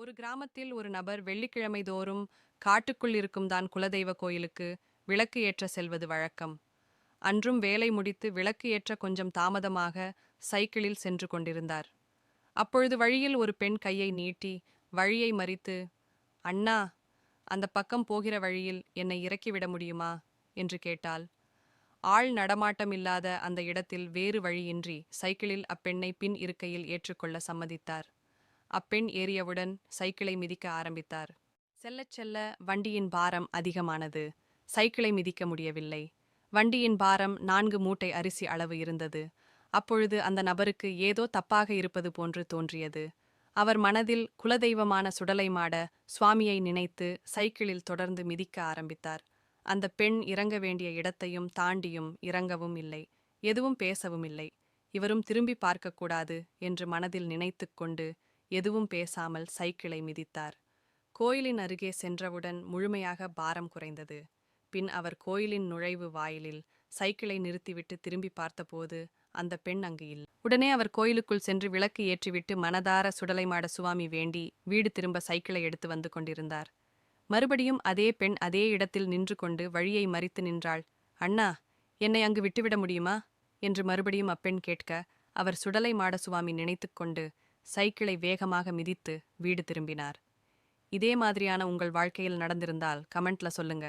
ஒரு கிராமத்தில் ஒரு நபர் வெள்ளிக்கிழமை தோறும் காட்டுக்குள் இருக்கும் தான் குலதெய்வ கோயிலுக்கு விளக்கு ஏற்ற செல்வது வழக்கம். அன்றும் வேலை முடித்து விளக்கு ஏற்ற கொஞ்சம் தாமதமாக சைக்கிளில் சென்று கொண்டிருந்தார். அப்பொழுது வழியில் ஒரு பெண் கையை நீட்டி வழியை மறித்து, "அண்ணா, அந்த பக்கம் போகிற வழியில் என்னை இறக்கிவிட முடியுமா?" என்று கேட்டாள். ஆள் நடமாட்டம் இல்லாத அந்த இடத்தில் வேறு வழியின்றி சைக்கிளில் அப்பெண்ணை பின் இருக்கையில் ஏற்றுக்கொள்ள சம்மதித்தார். அப்பெண் ஏறியவுடன் சைக்கிளை மிதிக்க ஆரம்பித்தார். செல்லச் செல்ல வண்டியின் பாரம் அதிகமானது. சைக்கிளை மிதிக்க முடியவில்லை. வண்டியின் பாரம் 4 மூட்டை அரிசி அளவு இருந்தது. அப்பொழுது அந்த நபருக்கு ஏதோ தப்பாக இருப்பது போன்று தோன்றியது. அவர் மனதில் குலதெய்வமான சுடலைமாட சுவாமியை நினைத்து சைக்கிளில் தொடர்ந்து மிதிக்க ஆரம்பித்தார். அந்த பெண் இறங்க வேண்டிய இடத்தையும் தாண்டியும் இறங்கவும் இல்லை, எதுவும் பேசவும் இல்லை. இவரும் திரும்பி பார்க்கக்கூடாது என்று மனதில் நினைத்துக் கொண்டு எதுவும் பேசாமல் சைக்கிளை மிதித்தார். கோயிலின் அருகே சென்றவுடன் முழுமையாக பாரம் குறைந்தது. பின் அவர் கோயிலின் நுழைவு வாயிலில் சைக்கிளை நிறுத்திவிட்டு திரும்பி பார்த்தபோது அந்த பெண் அங்கு இல்லை. உடனே அவர் கோயிலுக்குள் சென்று விளக்கு ஏற்றிவிட்டு மனதார சுடலைமாட சுவாமி வேண்டி வீடு திரும்ப சைக்கிளை எடுத்து வந்து கொண்டிருந்தார். மறுபடியும் அதே பெண் அதே இடத்தில் நின்று கொண்டு வழியை மறித்து நின்றாள். "அண்ணா, என்னை அங்கு விட்டுவிட முடியுமா?" என்று மறுபடியும் அப்பெண் கேட்க, அவர் சுடலைமாட சுவாமி நினைத்துக்கொண்டு சைக்கிளை வேகமாக மிதித்து வீடு திரும்பினார். இதே மாதிரியான உங்கள் வாழ்க்கையில் நடந்திருந்தால் கமெண்ட்ல சொல்லுங்க.